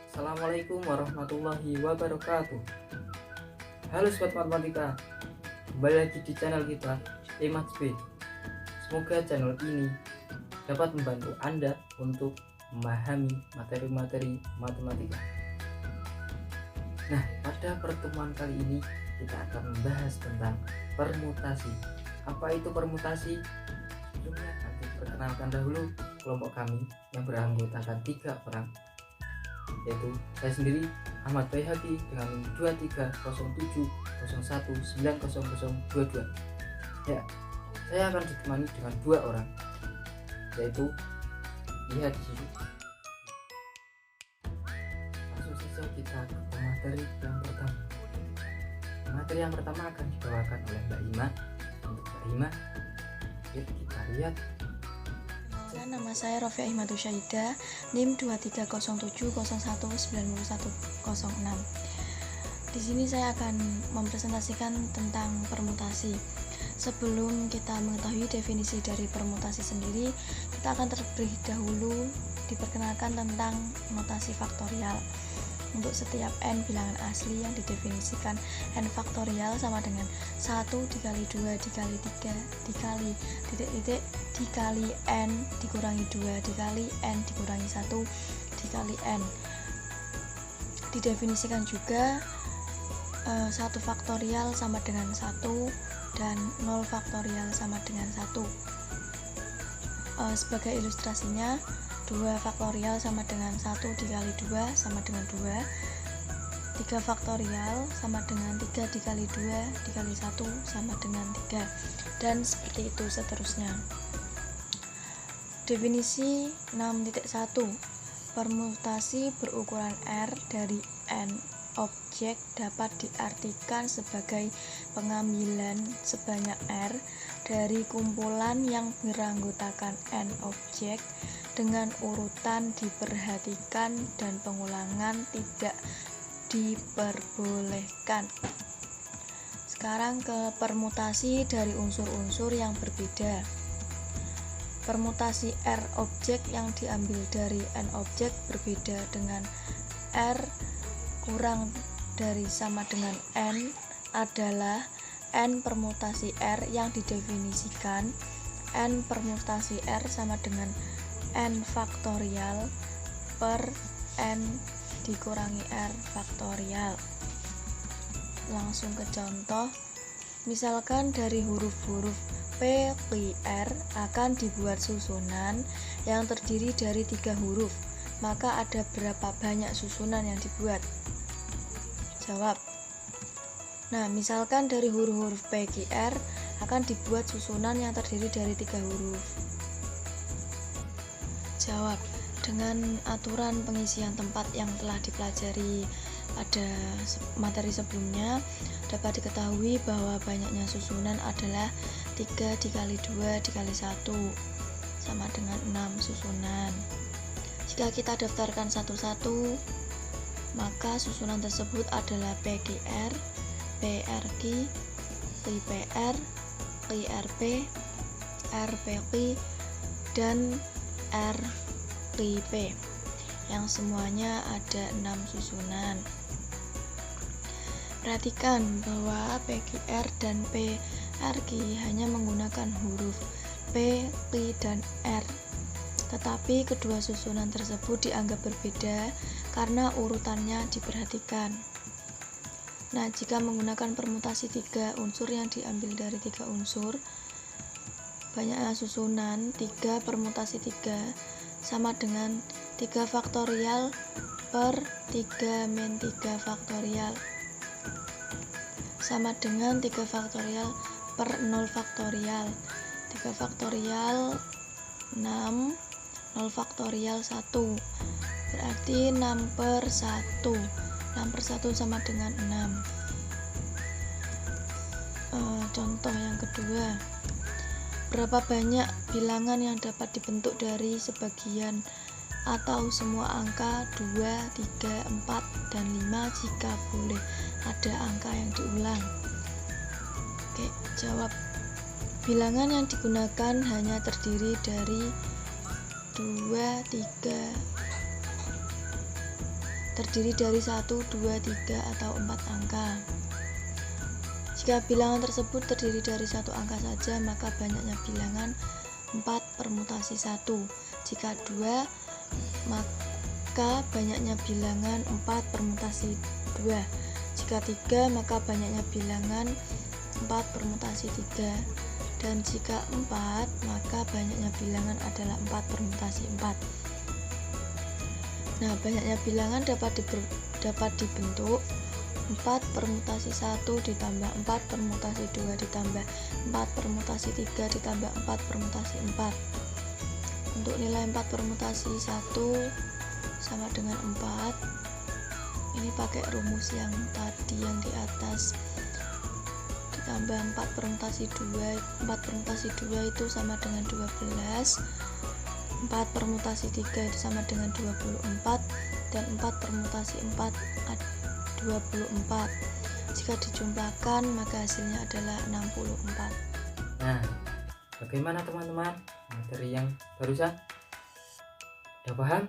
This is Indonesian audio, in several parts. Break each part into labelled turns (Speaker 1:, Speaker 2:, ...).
Speaker 1: Assalamualaikum warahmatullahi wabarakatuh. Halo sobat matematika, kembali lagi di channel kita Ematsb. Semoga channel ini dapat membantu Anda untuk memahami materi-materi matematika. Nah, pada pertemuan kali ini kita akan membahas tentang permutasi. Apa itu permutasi? Sebelumnya akan perkenalkan dahulu kelompok kami yang beranggotakan 3 orang, yaitu saya sendiri Ahmad Baihaqi dengan 2307019022. Ya, saya akan ditemani dengan 2 orang, yaitu lihat di sini. Langsung saja kita ke materi yang pertama. Materi yang pertama akan dibawakan oleh Mbak Ima. Untuk Mbak Ima, kita lihat.
Speaker 2: Nama saya Rofiah Ihmadu Syahida, NIM 2307019106. Di sini saya akan mempresentasikan tentang permutasi. Sebelum kita mengetahui definisi dari permutasi sendiri, kita akan terlebih dahulu diperkenalkan tentang notasi faktorial. Untuk setiap n bilangan asli yang didefinisikan n faktorial sama dengan 1 dikali 2 dikali 3 dikali titik-titik dikali n dikurangi 2 dikali n dikurangi 1 dikali n. Didefinisikan juga 1 faktorial sama dengan 1 dan 0 faktorial sama dengan 1. Sebagai ilustrasinya, 2 faktorial sama dengan 1 dikali 2 sama dengan 2, 3 faktorial sama dengan 3 dikali 2 dikali 1 sama dengan 3, dan seperti itu seterusnya. Definisi 6.1. Permutasi berukuran R dari n objek dapat diartikan sebagai pengambilan sebanyak R dari kumpulan yang beranggotakan n objek dengan urutan diperhatikan dan pengulangan tidak diperbolehkan. Sekarang ke permutasi dari unsur-unsur yang berbeda. Permutasi R objek yang diambil dari n objek berbeda dengan R kurang dari sama dengan n adalah n permutasi R yang didefinisikan n permutasi R sama dengan n faktorial per n dikurangi R faktorial. Langsung ke contoh. Misalkan dari huruf-huruf P, Q, R akan dibuat susunan yang terdiri dari 3 huruf, maka ada berapa banyak susunan yang dibuat? Jawab. Nah, misalkan dari huruf-huruf P, Q, R akan dibuat susunan yang terdiri dari 3 huruf. Jawab. Dengan aturan pengisian tempat yang telah dipelajari pada materi sebelumnya, dapat diketahui bahwa banyaknya susunan adalah 3 dikali 2 dikali 1 sama dengan 6 susunan. Jika kita daftarkan satu-satu, maka susunan tersebut adalah PQR, PRQ, QPR, QRP, RPQ, dan RQP, yang semuanya ada 6 susunan. Perhatikan bahwa PQR dan PRQ hanya menggunakan huruf P, Q, dan R, tetapi kedua susunan tersebut dianggap berbeda karena urutannya diperhatikan. Nah, jika menggunakan permutasi 3 unsur yang diambil dari 3 unsur, banyaknya susunan 3 permutasi 3 sama dengan 3 faktorial per 3 min 3 faktorial sama dengan 3 faktorial per 0 faktorial. 3 faktorial 6, 0 faktorial 1, berarti 6 per 1. 6 per 1 sama dengan 6. Contoh yang kedua, berapa banyak bilangan yang dapat dibentuk dari sebagian atau semua angka 2, 3, 4, dan 5 jika boleh ada angka yang diulang? Oke, jawab. Bilangan yang digunakan hanya terdiri dari 2, 3, terdiri dari 1, 2, 3, atau 4 angka. Jika bilangan tersebut terdiri dari satu angka saja, maka banyaknya bilangan 4 permutasi 1. Jika 2, maka banyaknya bilangan 4 permutasi 2. Jika 3, maka banyaknya bilangan 4 permutasi 3. Dan jika 4, maka banyaknya bilangan adalah 4 permutasi 4. Nah, banyaknya bilangan dapat dibentuk 4 permutasi 1 ditambah 4 permutasi 2 ditambah 4 permutasi 3 ditambah 4 permutasi 4. Untuk nilai 4 permutasi 1 sama dengan 4. Ini pakai rumus yang tadi yang di atas. Ditambah 4 permutasi 2, 4 permutasi 2 itu sama dengan 12. 4 permutasi 3 itu sama dengan 24, dan 4 permutasi 4 24. Jika dijumlahkan maka hasilnya adalah 64.
Speaker 1: Nah, bagaimana teman-teman materi yang barusan? Udah paham?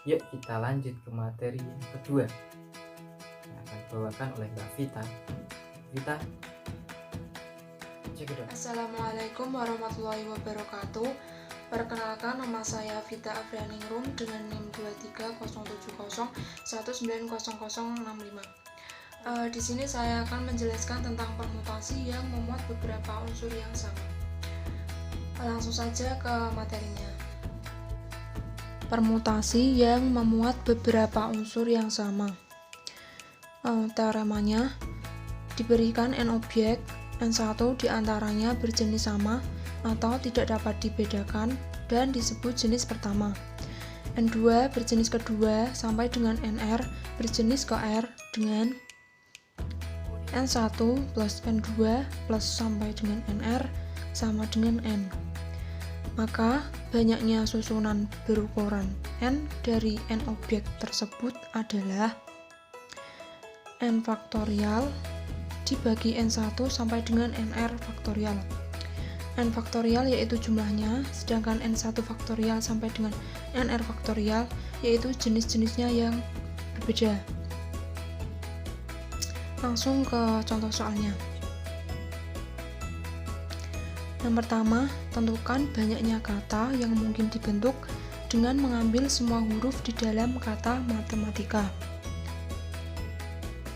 Speaker 1: Yuk kita lanjut ke materi yang kedua yang akan dibawakan oleh Mbak Vita. Vita, cek dong.
Speaker 3: Assalamualaikum warahmatullahi wabarakatuh. Perkenalkan, nama saya Vita Afrianingrum dengan NIM 23070190065. Di sini saya akan menjelaskan tentang permutasi yang memuat beberapa unsur yang sama. Langsung saja ke materinya. Permutasi yang memuat beberapa unsur yang sama. Teoremanya, diberikan n objek, n1 diantaranya berjenis sama atau tidak dapat dibedakan dan disebut jenis pertama. N2 berjenis kedua sampai dengan NR berjenis ke R dengan N1 plus N2 plus sampai dengan NR sama dengan N. Maka banyaknya susunan berukuran N dari N objek tersebut adalah N faktorial dibagi N1 sampai dengan NR faktorial. N faktorial yaitu jumlahnya, sedangkan N1 faktorial sampai dengan NR faktorial yaitu jenis-jenisnya yang berbeda. Langsung ke contoh soalnya. Yang pertama, tentukan banyaknya kata yang mungkin dibentuk dengan mengambil semua huruf di dalam kata matematika.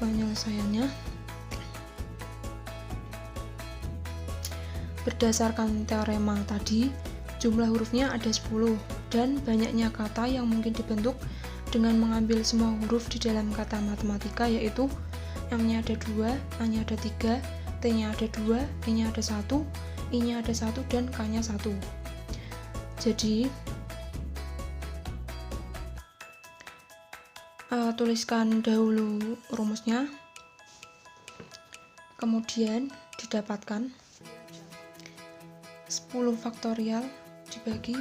Speaker 3: Penyelesaiannya, berdasarkan teorema tadi, jumlah hurufnya ada 10 dan banyaknya kata yang mungkin dibentuk dengan mengambil semua huruf di dalam kata matematika yaitu M-nya ada 2, A-nya ada 3, T-nya ada 2, E-nya ada 1, I-nya ada 1, dan K-nya 1. Jadi, tuliskan dahulu rumusnya, kemudian didapatkan 10 faktorial dibagi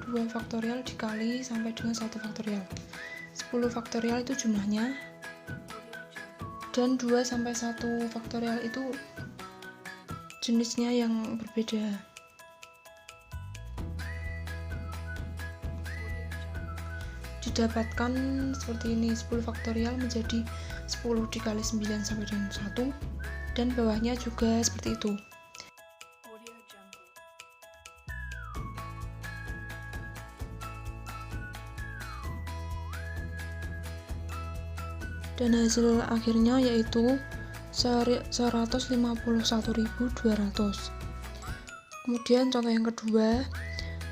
Speaker 3: 2 faktorial dikali sampai dengan 1 faktorial. 10 faktorial itu jumlahnya, dan 2 sampai 1 faktorial itu jenisnya yang berbeda. Didapatkan seperti ini, 10 faktorial menjadi 10 dikali 9 sampai dengan 1, dan bawahnya juga seperti itu. Dan hasil akhirnya yaitu 151.200. Kemudian contoh yang kedua,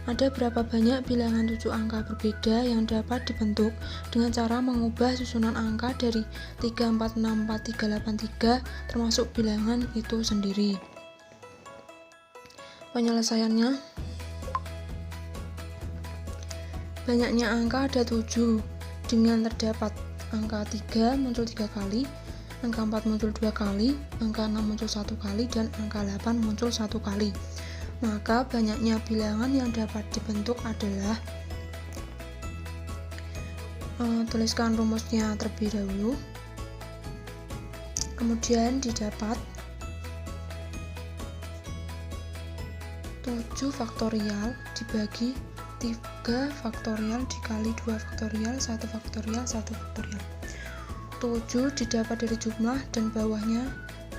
Speaker 3: ada berapa banyak bilangan 7 angka berbeda yang dapat dibentuk dengan cara mengubah susunan angka dari 3, 4, 6, 4, 3, 8, 3 termasuk bilangan itu sendiri. Penyelesaiannya, banyaknya angka ada 7 dengan terdapat angka 3 muncul 3 kali, angka 4 muncul 2 kali, angka 6 muncul 1 kali, dan angka 8 muncul 1 kali. Maka banyaknya bilangan yang dapat dibentuk adalah, tuliskan rumusnya terlebih dahulu, kemudian didapat 7 faktorial dibagi 3 faktorial dikali 2 faktorial 1 faktorial 1 faktorial. 7 didapat dari jumlah dan bawahnya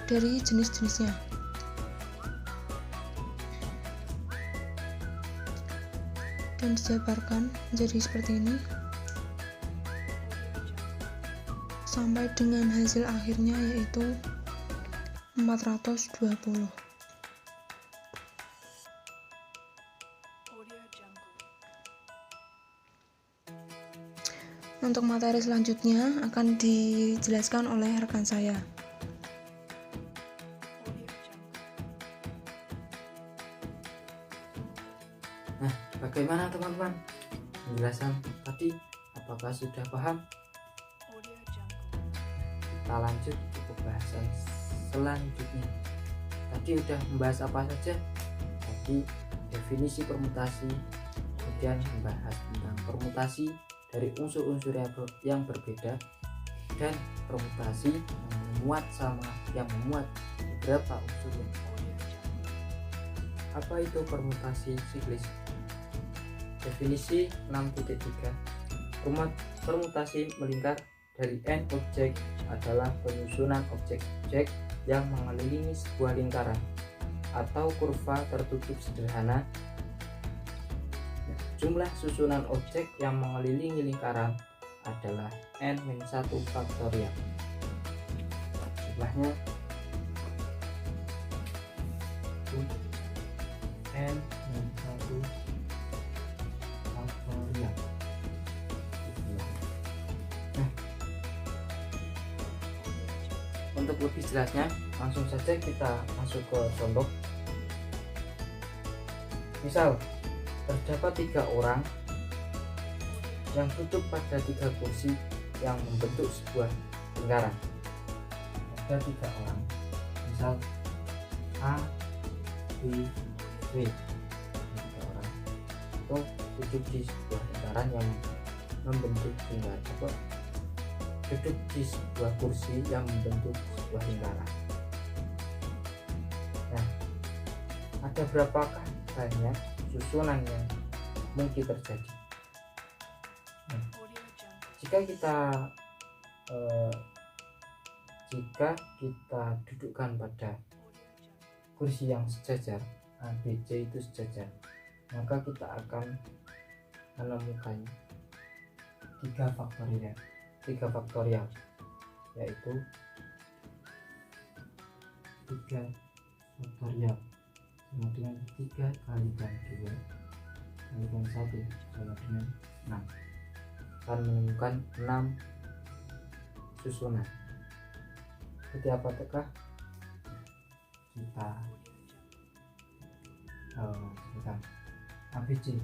Speaker 3: dari jenis-jenisnya. Dan dijabarkan menjadi seperti ini sampai dengan hasil akhirnya yaitu 420. Untuk materi selanjutnya akan dijelaskan oleh rekan saya.
Speaker 1: Nah, bagaimana teman-teman? Penjelasan tadi apakah sudah paham? Kita lanjut ke pembahasan selanjutnya. Tadi udah membahas apa saja? Tadi definisi permutasi, kemudian membahas tentang permutasi dari unsur-unsur yang berbeda, dan permutasi yang memuat beberapa unsur yang berbeda. Apa itu permutasi siklis? Definisi 6.3. Permutasi melingkar dari n objek adalah penyusunan objek-objek yang mengelilingi sebuah lingkaran atau kurva tertutup sederhana. Jumlah susunan objek yang mengelilingi lingkaran adalah n-1 faktorial. Jumlahnya n-1 faktorial. Nah, untuk lebih jelasnya, langsung saja kita masuk ke contoh. Misal, terdapat 3 orang yang duduk pada 3 kursi yang membentuk sebuah lingkaran. Ada 3 orang, misal A, B, C. 3 orang itu duduk di sebuah lingkaran yang membentuk lingkaran, duduk di sebuah kursi yang membentuk sebuah lingkaran. Nah, ada berapakah banyak susunan yang mungkin terjadi? Nah, jika kita dudukkan pada kursi yang sejajar, A, B, C itu sejajar, maka kita akan menemukan 3 faktorial, yaitu 3 faktorial sama dengan 3 kalikan 2 kalikan 1 sama dengan 6. Akan menemukan 6 susunan. Seperti apa tekah? Kita sebutkan ABC.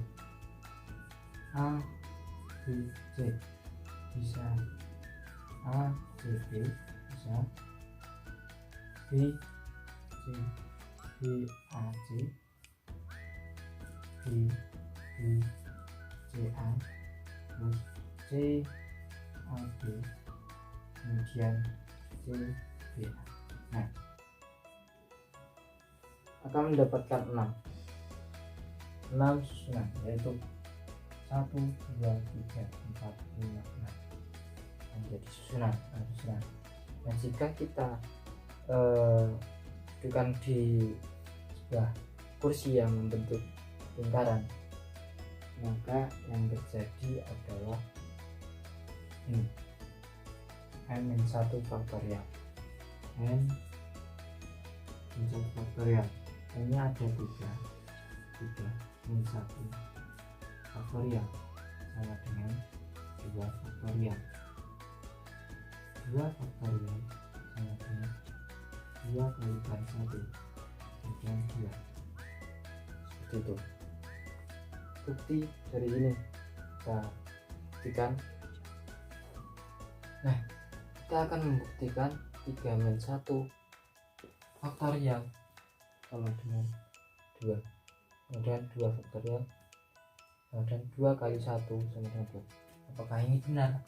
Speaker 1: A, B, C bisa A, C, B bisa B, C, B, A, C, B, B, C, A, terus C, A, B, kemudian C, B, A. Nah, akan mendapatkan 6 susunan, yaitu 1, 2, 3, 4, 5, 6 menjadi susunan. Dan jika kita dudukkan di sebuah kursi yang membentuk lingkaran, maka yang terjadi adalah ini n-1 faktorial. n-1 faktorial, ini ada 3 n-1 faktorial sama dengan 2 faktorial. 2 faktorial sama dengan 2 kalikan 1 kemudian 2. Seperti itu. Bukti dari ini kita buktikan. Nah, kita akan membuktikan 3-1 faktorial sama dengan 2, kemudian 2 faktorial, kemudian 2 kali 1 sama dengan 2. Apakah ini benar?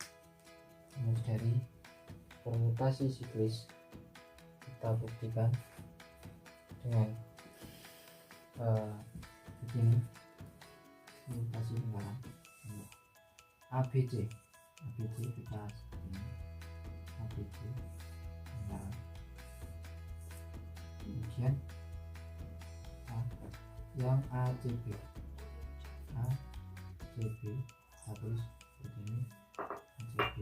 Speaker 1: Dari permutasi siklis kita buktikan dengan begini. Permutasi permutasi lingkaran ABC kita ini ABC lingkaran, kemudian yang ACB kita tulis seperti ini ACB,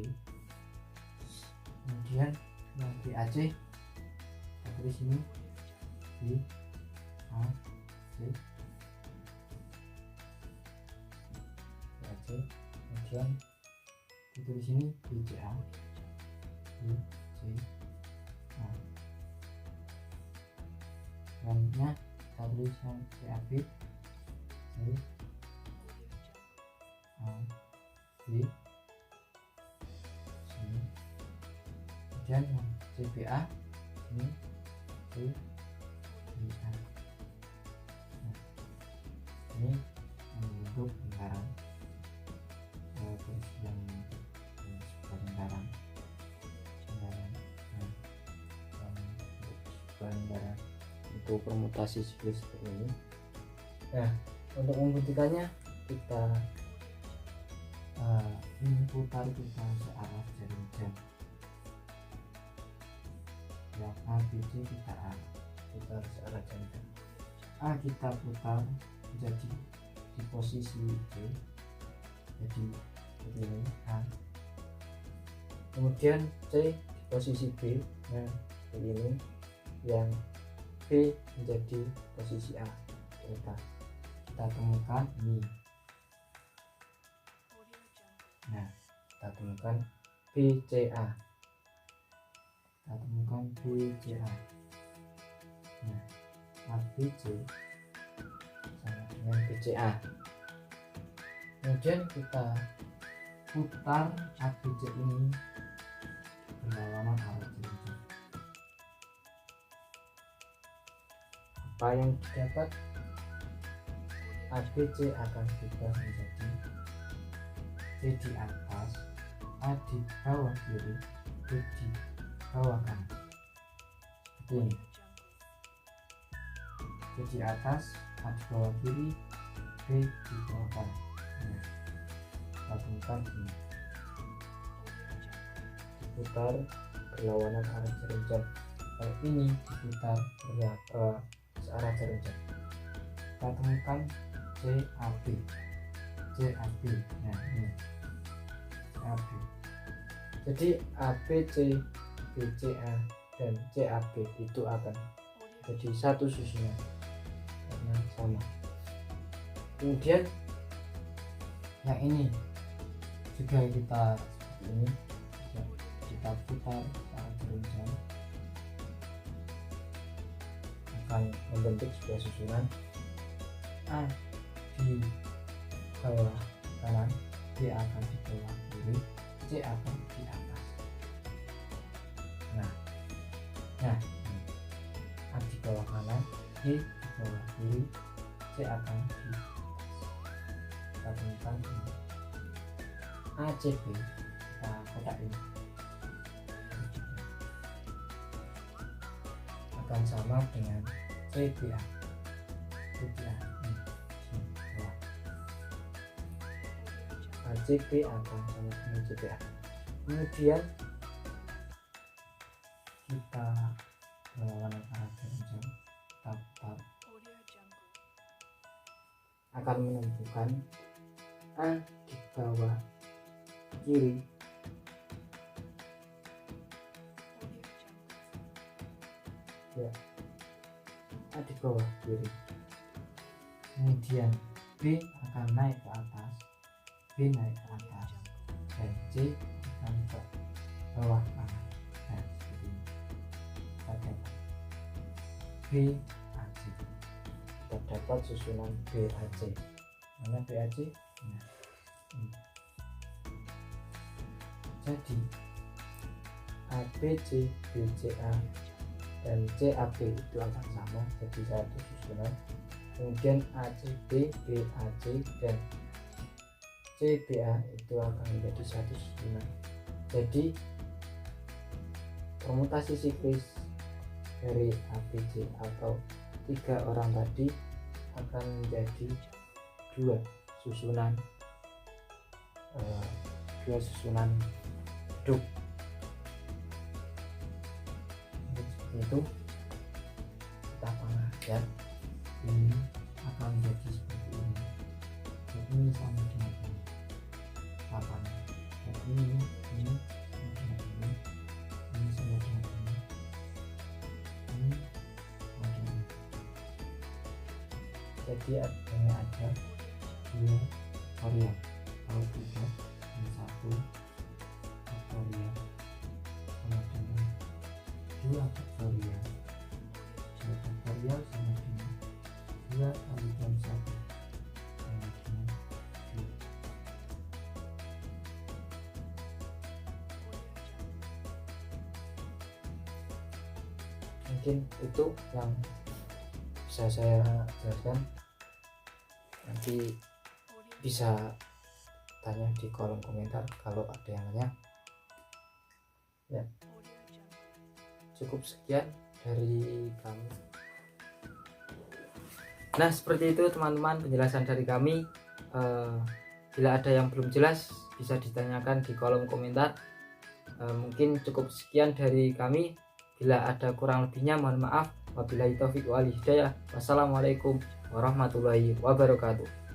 Speaker 1: kemudian yang BAC kita tulis ini BAC, kemudian ditulis ini BCA, selanjutnya kita tulis yang CAB, sini, kemudian yang CBA ini CBA. Ini membentuk lingkaran, terus yang sebuah lingkaran untuk permutasi siklus seperti ini. Nah, untuk membuktikannya kita ini putar kita searah jarum jam, yang ABC kita A putar searah jarum jam, A kita putar menjadi di posisi C, jadi seperti ini A, kemudian C di posisi B, nah seperti ini, yang B menjadi posisi A, kita temukan ini. Nah, kita temukan BCA, nah ABC sama dengan BCA. Kemudian kita putar ABC ini berlawanan arah jarum jam. Apa yang didapat? ABC akan berubah menjadi C di atas, A di bawah kiri, B di bawah kanan, seperti ini. C di atas, A di bawah kiri, B di bawah kanan. Nah, kita temukan ini, diputar berlawanan arah jarum jam. Kalau ini diputar searah jarum jam, kita temukan CAB. Nah ini CAB. Jadi ABC, BCA dan CAB itu akan jadi satu susunan karena sama. Kemudian yang ini juga kita seperti ini, kita putar searah jarum jam, akan membentuk sebuah susunan A di bawah kanan, B akan di bawah kiri, C akan di atas. Nah A di bawah kanan, B di bawah kiri, C akan di atas. Kita temukan ini ACB, kita kotak ini akan sama dengan CBA. ACB akan sama dengan CBA. Kemudian kita berlawanan arah jarum jam, kita putar, akan menentukan A di bawah kiri, ya, A di bawah kiri. Kemudian B akan naik ke atas, B naik ke atas, dan C akan ke bawah kanan. Nah, seperti ini. Kita dapat BAC. Kita dapat susunan BAC. Mana BAC? Nah, ini. Jadi ABC, BCA, dan CAB itu akan sama, jadi satu susunan. Kemudian ACB, BAC, dan CBA itu akan menjadi satu susunan. Jadi permutasi siklus dari ABC atau 3 orang tadi akan menjadi 2 susunan dua susunan hidup. Seperti itu kita pengajar ini akan menjadi seperti ini. Jadi ini sama dengan ini 8. Jadi ini sama dengan ini sama dengan ini sama dengan ini. Jadi adanya ada 2 varian, kalau 3 dan 1 faktorial sama dengan 2 faktorial. 1 faktorial sama dengan 2 kalikan 1 sama dengan 2. Mungkin itu yang bisa saya jelaskan. Nanti bisa tanya di kolom komentar kalau ada yang nanya. Ya, cukup sekian dari kami. Nah, seperti itu teman-teman penjelasan dari kami. Bila ada yang belum jelas bisa ditanyakan di kolom komentar. Mungkin cukup sekian dari kami. Bila ada kurang lebihnya mohon maaf. Wabillahi taufiq wal hidayah. Wassalamualaikum warahmatullahi wabarakatuh.